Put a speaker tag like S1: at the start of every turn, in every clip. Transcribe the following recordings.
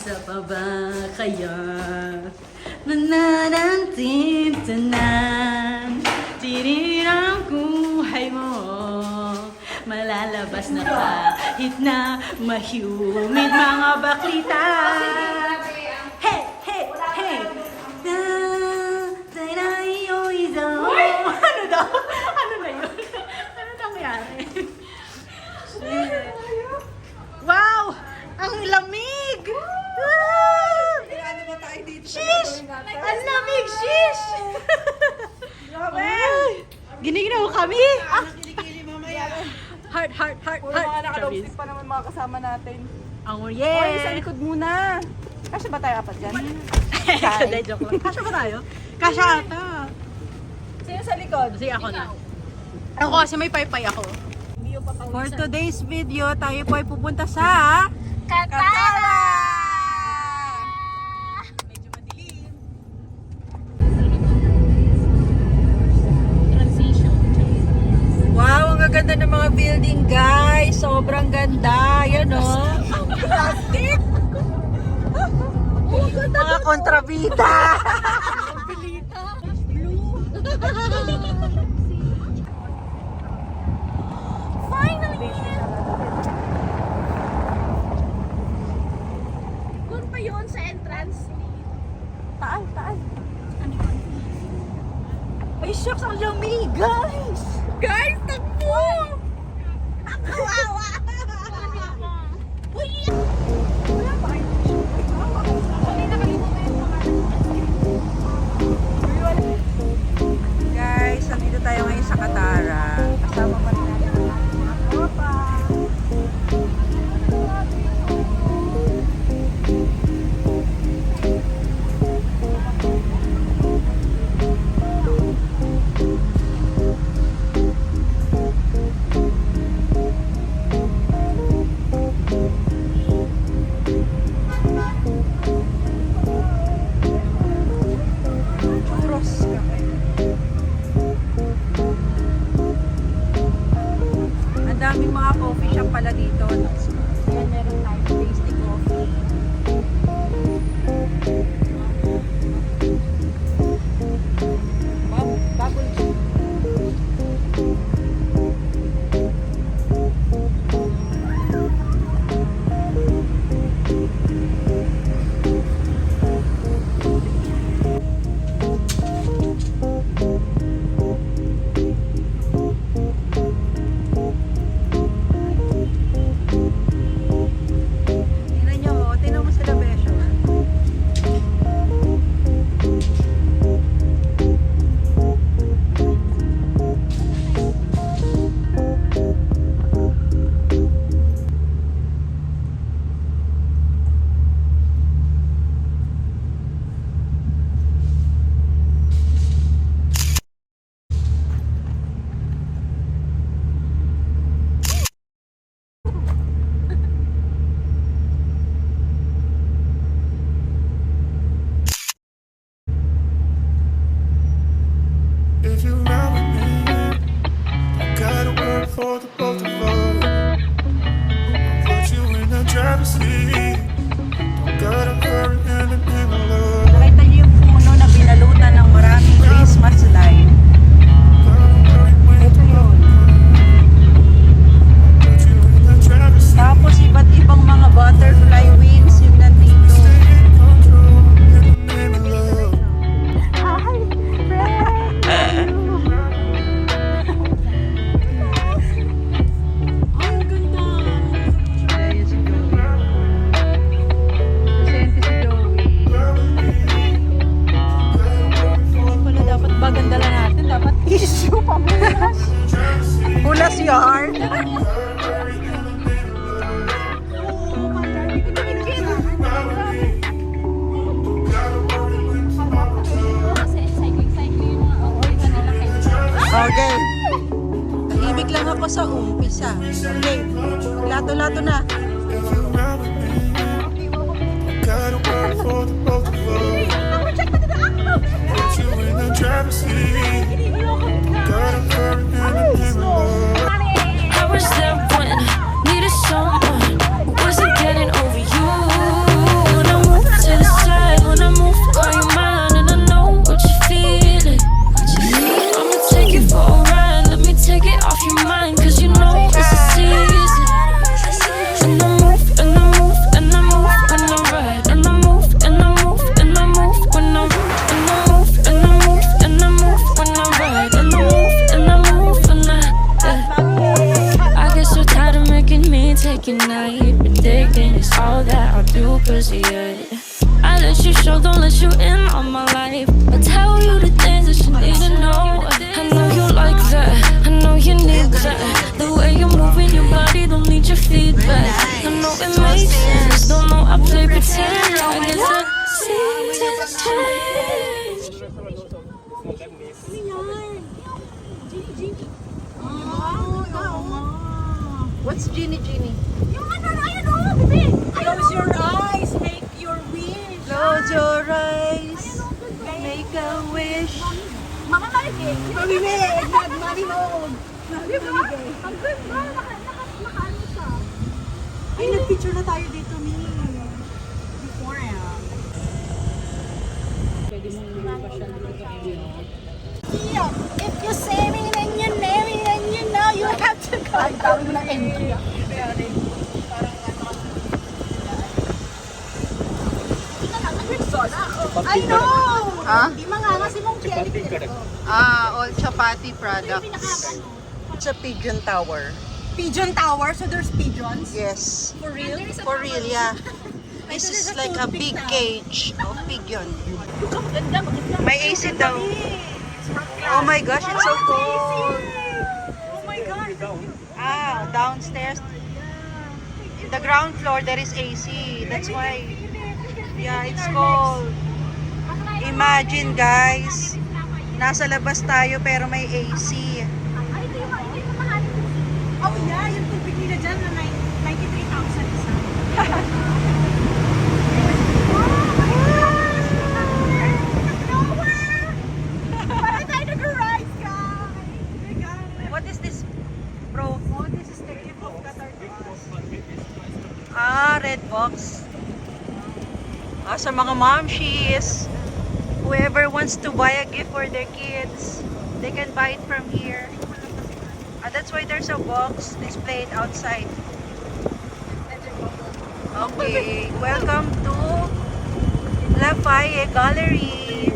S1: Isa pa ba kaya nananantintanan? Tirirang buhay mo, malalabas na kahit na mahumid mga baklita. Hey, hey, hey! Ano daw? Ano na yun? Ano nangyari? Wow! Ang lamig!
S2: Ano ba tayo dito?
S1: Shish! Ang lamig! Shish! Ay! Giniginaw kami! Ah!
S2: Kilikili mamaya.
S1: Heart, heart, heart,
S2: Puro mga
S1: heart!
S2: naka-lipstick pa naman mga kasama natin.
S1: Ang
S2: Oy, sa
S1: yeah!
S2: likod muna. Kasi ba tayo apat dyan?
S1: Hindi, joke lang. Kasha ba tayo? Kasha ata.
S2: Sino sa likod?
S1: Kasi ako na. Ako kasi may paypay ako.
S2: For today's video, tayo po ay pupunta sa
S3: Katara!
S2: Medyo madilim. Wow, ang gaganda ng mga building, guys. Sobrang ganda. Yan, oh. Ang plastic! Mga kontrabida!
S3: Finally! Doon pa yun sa entrance.
S2: Taal, taal. Ay, shucks, ang lamig, guys! Guys, takbo!
S3: Kawawa! Uy!
S2: Guys, nandito tayo ngayon sa Katara. Kasama pa rin natin ang ating mga tropa. Churros kami. Ang daming mga coffee shop pala dito. Yan, meron tayo tasty coffee. Bubble tea. Tingnan nyo, tingnan mo sila, Besyo.
S4: If you ride with me, don't gotta work for the both of us. I'll put you in the driver's seat. Don't gotta hurry in the love.
S2: Nakita niyo yung puno na binalutan ng maraming Christmas light.
S4: Gotta hurry when
S2: Ito yun.
S4: put you in the driver's seat.
S2: Tapos iba't ibang mga butterfly wings yung nandito.
S4: In control in the name of love.
S1: Ay, ang ganda!
S2: Ayan si Joey. Presente si Joey. Wala dapat bagan dala natin. Dapat tissue pamulas. Pulas yarn.
S3: Kasi cycling yung mga oil ka nila kayo.
S2: Okay. Tahimik lang ako sa umpisa. Okay. Lato-lato na.
S4: If you ride with me, don't gotta work for the both of us. Put you in the driver's seat. Gotta hurry in the name of love.
S5: I was there when needed someone who wasn't getting over you. No that. The way you're moving your body don't need your feedback. I know it makes sense, don't know I play pretend. I get the seasons change.
S2: What's Genie Genie?
S1: Yung ano, ayun o, bebe. Close your eyes, make your wish.
S2: Close your eyes, make a wish.
S1: Mama Marigay.
S2: Mami Meg, Mami Hog.
S1: Diba? Ang ganda. Nakaano siya.
S2: Ay, nag-picture na tayo dito, Mi.
S1: Before if you say me then you name me then you know you have to go. Ay, tawag mo ng entry. I know!
S2: Ha?
S1: Di mga si Mong Kelly.
S2: All Chapati products. Sa Pigeon Tower.
S1: Pigeon Tower, so there's pigeons?
S2: Yes.
S1: For real?
S2: For real, yeah. This is like a big cage of pigeon.
S1: Maganda, maganda.
S2: May AC daw. Oh my gosh, it's so cold.
S1: Oh my God.
S2: Downstairs. In the ground floor, there is AC. That's why. Yeah, it's cold. Imagine, guys. Nasa labas tayo pero may AC.
S1: Oh yeah, yung tubig nila dyan na 93,000 isa.
S2: What is this, bro?
S1: Oh, this is the gift of Qatar to us.
S2: Red box. Sa mga momshies, whoever wants to buy a gift for their kids, they can buy it from here. That's why there's a box displayed outside. Okay, welcome to Lafayette Gallery.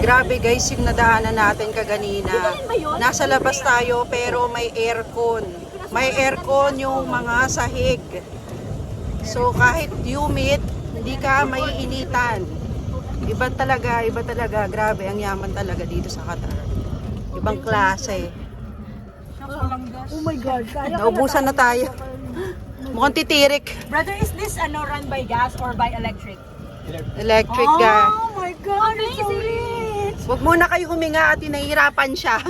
S2: Grabe guys, yung nadaanan natin kaganina. Nasa labas tayo pero may aircon. May aircon yung mga sahig. So kahit humid, hindi ka maiinitan. Iba talaga. Grabe, ang yaman talaga dito sa Qatar. Ibang klase.
S1: Oh my God.
S2: Naubusan na tayo. Mukhang titirik.
S1: Brother, is this run by gas or by electric?
S2: Electric ga.
S1: Oh my God, it's so rich.
S2: Huwag muna kayo huminga at hinahirapan siya.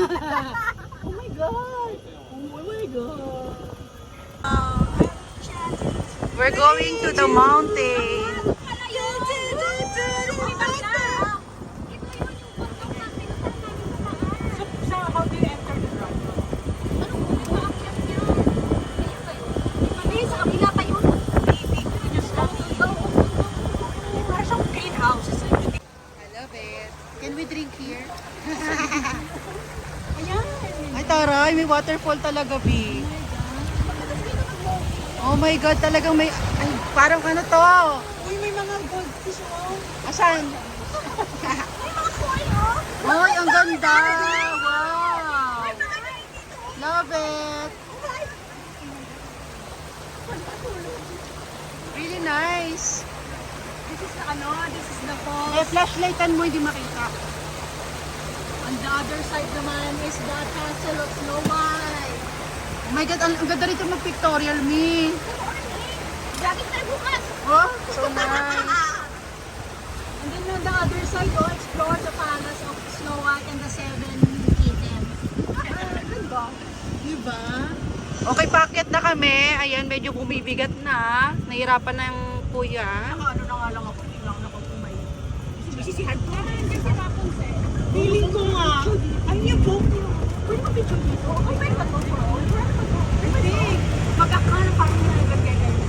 S1: Oh my God. Oh my God.
S2: We're going to the mountain.
S1: So how do you enter the run? Sa kabila pa yun. Parang siyang greenhouse.
S2: I love it. Can we drink here?
S1: Ayan.
S2: Ay taray, may waterfall talaga, B. Oh my God, talagang may... Ay, parang ano to?
S1: Uy, may mga goldfish oh.
S2: Asan?
S1: May mga koi oh.
S2: Ay, ang ganda! Wow! Love it! Really nice!
S1: This is the falls.
S2: Eh, flashlightan mo, hindi makita.
S1: On the other side naman is the castle of Snow White.
S2: Oh my God, ang ganda rito mag-pictorial, me.
S1: Lagi tayo bukas.
S2: Oh, so nice.
S1: And then on the other side, explore the palace of Snow White and the 7 kittens. Ganda.
S2: Diba? Okay, packet na kami. Ayan, medyo bumibigat na. Nahirapan na yung kuya.
S1: Ano na nga lang ako, hindi lang ako kumain. Sisisihan ko. Nandiyan si Rapunzel. Feeling ko nga. Ano yung boat niyo? Pwede mo picture dito? Okay, pwede ba ito? Pwede. Magkakano parang nalagay kayo.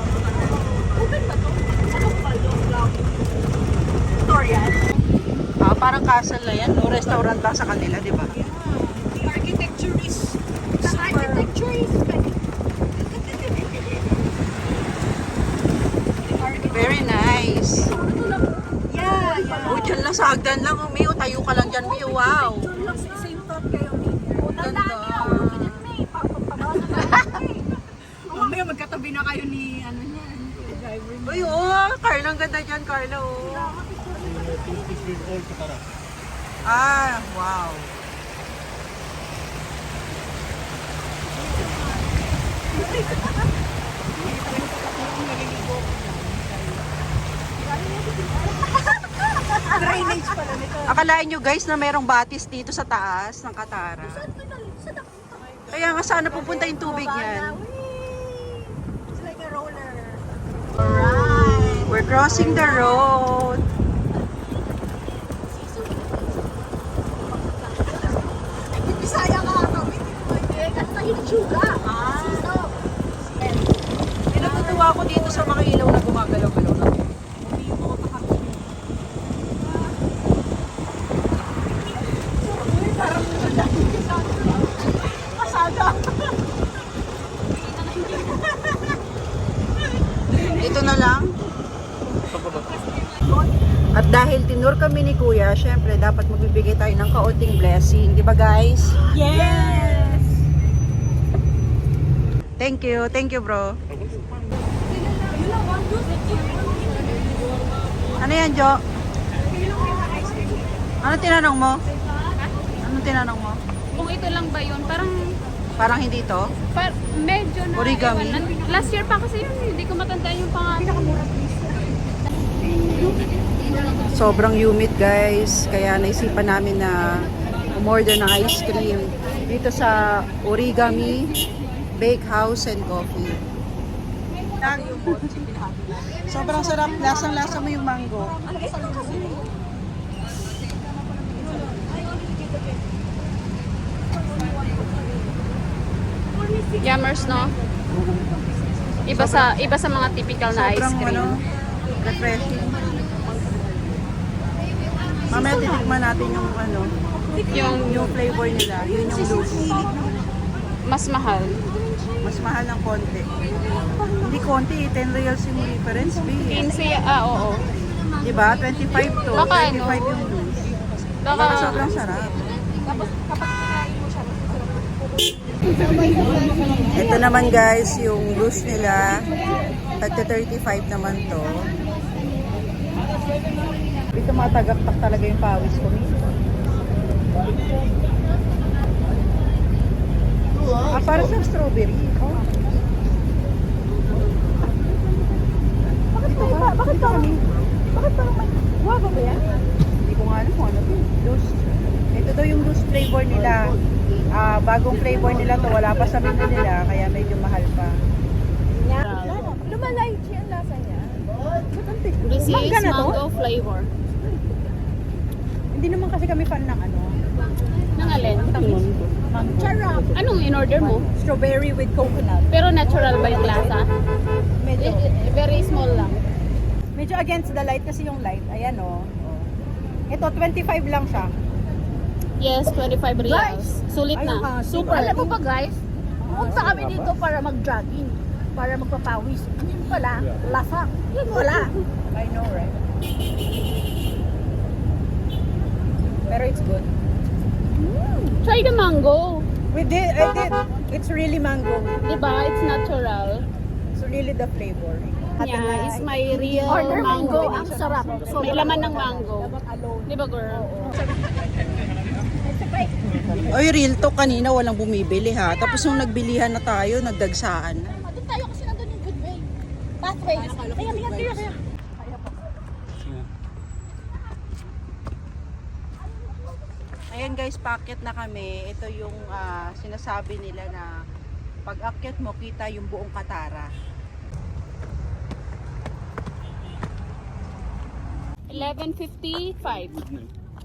S1: Open ba ito? Sa kapal yung vlog. Tutorial.
S2: Parang castle na yan, no? Restaurant lang sa kanila, di ba?
S1: Yeah. The architecture is... The architecture is...
S2: Very nice.
S1: Yeah.
S2: Oh, dyan lang sa hagdan lang. Oh, Mio, tayo ka lang dyan, Mio. Wow.
S1: Same thought kayo.
S2: Ganda.
S1: Mamaya magkatabi na kayo ni driver niya.
S2: Uy, oh, Carlo, ang ganda dyan, Carlo. Ah, wow.
S1: Drainage pala nito.
S2: Akalain nyo guys na merong batis dito sa taas ng Katara. Kaya nga sana pupunta yung tubig niyan.
S1: It's like a roller. Alright.
S2: We're crossing the road.
S1: Bisaya ka kami. Kasi tayo ni Chuga. Siso.
S2: Pinatutuwa ko dito sa mga ilaw na gumagalaw-galaw.
S1: Pasada.
S2: Ito na lang. At dahil tinur kami ni Kuya, syempre dapat magbibigay tayo ng kaunting blessing. Di ba guys?
S1: Yes!
S2: Thank you bro. Ano yan, Jo? Ano tinanong mo? Ano tinanong mo?
S3: Kung ito lang ba yun,
S2: Parang hindi to?
S3: medyo na
S2: Origami?
S3: ewan. Last year pa kasi yun, hindi ko matandaan yung pangalan.
S2: Sobrang humid guys, kaya naisipan namin na umorder ng ice cream dito sa Origami Bakehouse and Coffee. Sobrang sarap, lasang-lasa mo yung mango.
S3: Yummers, no? Iba sa mga typical na ice
S2: Sobrang
S3: cream.
S2: refreshing. Mamaya titikman natin yung yung flavor nila, yun yung loose.
S3: Mas mahal.
S2: Mas mahal ng konti. Hindi konti, 10 reals yung difference, B.
S3: 15, oo.
S2: Diba? 25 to,
S3: Baka
S2: 25
S3: ano?
S2: yung loose.
S3: Baka,
S2: Baka sobrang sarap. Ito naman guys, yung loose nila. Tagta 35 naman to. Dito matagaktak talaga yung pawis ko. Para sa strawberry. Oh. Bakit kami? Bakit parang may guava ba yan? Hindi ko nga alam kung ano to. Loose. Ito daw yung loose flavor nila. Bagong flavor nila to. Wala pa sa menu nila. Kaya medyo mahal pa.
S1: Lumalay siya ang lasa niya.
S3: this is
S2: Mangga na to?
S3: mango flavor.
S2: Hindi naman kasi kami fan ng ano.
S3: Nang alin?
S2: Mango.
S1: Charap.
S3: Anong in-order mo?
S1: Strawberry with coconut.
S3: Pero natural ba yung lasa?
S1: Medyo,
S3: Very small lang.
S1: medyo against the light kasi yung light. Ayan o. Ito, 25 lang siya.
S3: Yes, 25 reals. Sulit
S1: Ay,
S3: na.
S1: super.
S3: Alam mo ba guys?
S1: Pumunta kami dito para mag-jogging. Para magpapawis. Yun pala, lasa. Yun wala.
S2: I know, right? Pero it's good.
S3: Try the mango.
S2: I did. It's really mango.
S3: Diba? It's natural.
S2: It's really the flavor.
S3: Yeah, it's my real
S1: Order
S3: mango.
S1: mango. Ang sarap.
S3: May laman ng mango. Diba girl?
S2: Oy, real to kanina walang bumibili ha. Tapos nung nagbilihan na tayo, nagdagsaan na.
S1: Doon tayo kasi nandun yung good way. Pathway. Kaya.
S2: Ayan guys, paakyat na kami. Ito yung sinasabi nila na pag akyat mo, kita yung buong Katara.
S3: 11:55.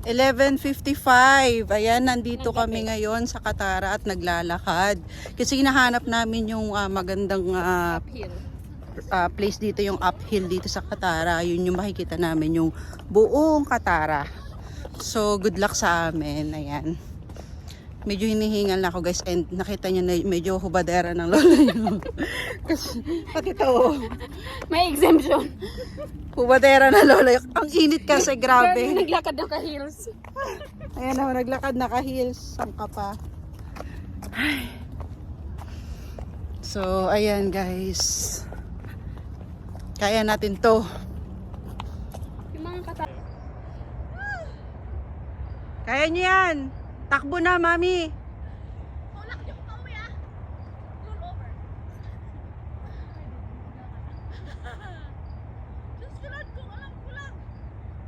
S2: 11:55. Ayan, nandito kami ngayon sa Katara at naglalakad. Kasi hinahanap namin yung magandang
S3: Uphill.
S2: place dito, yung uphill dito sa Katara. Yun yung makikita namin, yung buong Katara. So, good luck sa amin. Ayan. Medyo hinihingal na ako guys, and nakita niyo na medyo hubadera ng lola niyo. Kasi, pati to.
S3: May exemption.
S2: Hubadera na lola. Ang init kasi, grabe.
S3: Girl, naglakad ng ka-heels.
S2: Ayan na, naglakad naka-heels. Sangka pa. Ay. So, ayan guys. Kaya natin to. Kaya niyo yan. Takbo na, mami.
S1: Tulak niyo ko pauwi ah. Roll over. Diyos ko Lord, kung alam ko lang.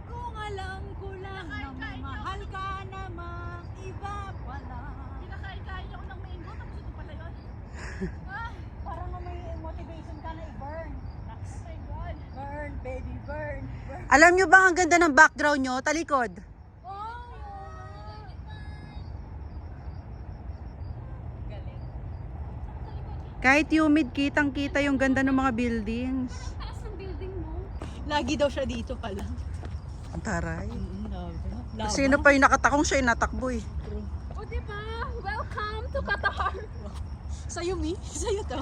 S1: Kung alam ko lang na mahal ka namang iba pala. Kinakain-kain niyo ako ng mango, tapos ito pala yun. Parang may motivation ka na i-burn. Oh my God. Burn, baby, burn. Burn.
S2: Alam niyo ba ang ganda ng background nyo? Talikod. Kahit humid, kitang-kita yung ganda ng mga buildings.
S3: Taas ng building mo.
S1: Lagi daw siya dito pala.
S2: Ang taray.
S1: Lava.
S2: Sino pa yung nakatakong siya yung natakbo eh.
S3: O diba? Welcome to Qatar.
S1: Sa'yo, Mi? Sa'yo to?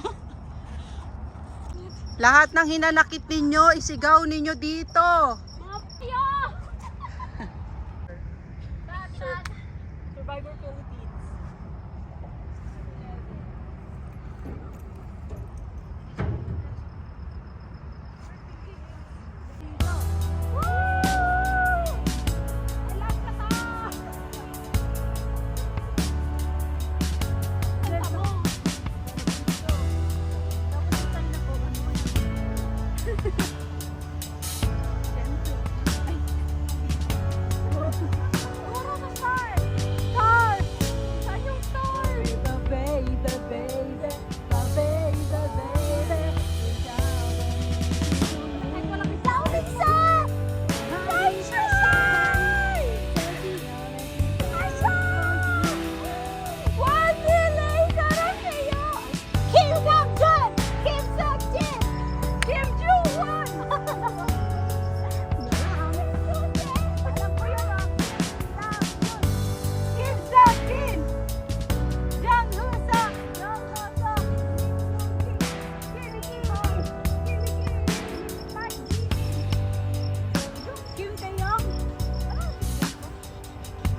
S2: Lahat ng hinanakit ninyo, isigaw ninyo dito.
S3: Mafia!
S1: Survivor Philippines.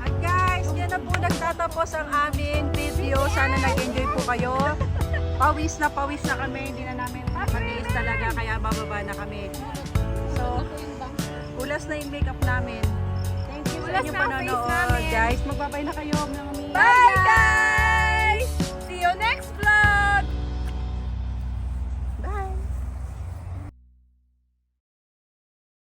S2: At guys, yan na po nagtatapos ang aming video. Sana nag-enjoy po kayo. Pawis na kami. Hindi na namin matiis talaga kaya bababa na kami. So, ulas na yung makeup namin. Thank you sa inyong panonood. Guys, magbabay na kayo.
S1: Bye, guys!